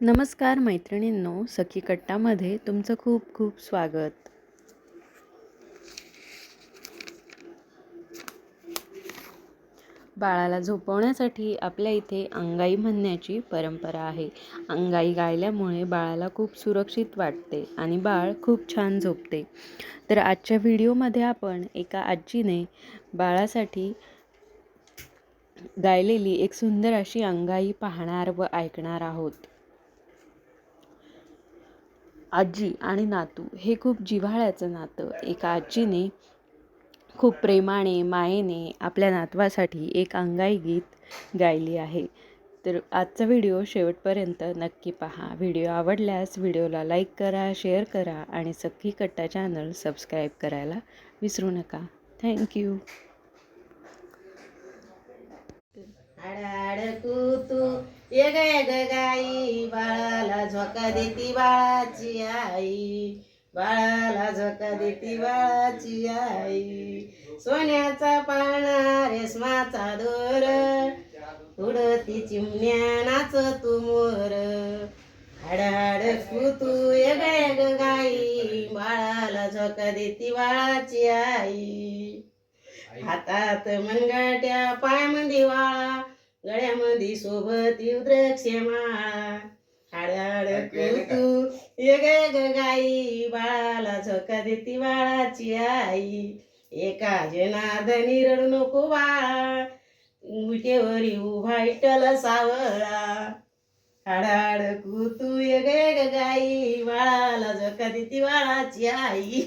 नमस्कार मैत्रिणींनो, सखी कट्टामध्ये तुमचं खूप खूप स्वागत. बाळाला झोपवण्यासाठी आपल्या इथे अंगाई म्हणण्याची परंपरा आहे. अंगाई गायल्यामुळे बाळाला खूप सुरक्षित वाटते आणि बाळ खूप छान झोपते. तर आजच्या व्हिडिओमध्ये आपण एका आजीने बाळासाठी गायलेली एक सुंदर अशी अंगाई पाहणार व ऐकणार आहोत. आजी आणि नातू हे खूप जिव्हाळ्याचं नातं. एका आजीने खूप प्रेमाने मायेने आपल्या नातवासाठी एक अंगाई गीत गायली आहे. तर आजचा व्हिडिओ शेवटपर्यंत नक्की पहा. व्हिडिओ आवडल्यास व्हिडिओला लाईक करा, शेअर करा आणि सखी कट्टा चॅनल सबस्क्राईब करायला विसरू नका. थँक्यू. आड तू ये ग गाई, बाळाला झोका देती बाळाची आई, बाळाला झोका देती बाळाची आई. सोन्याचा पाळणा रेशमाचा दोर, उडती चिमण्या नाच तू मोर. आड तू ये ग गाई, बाळाला झोका देती बाळाची आई. हातात मनगट्या पायामध्ये वाळा, गळ्यामध्ये सोबती द्राक्षे माळा. हाड तू ये ग गाई, बाळाला झोका देती बाळाची आई. एका जनार्दनी रडू नको बाळा, विटेवरी उभा विठ्ठल सावळा. हाड तू ये ग गाई, बाळाला झोका देती बाळाची आई.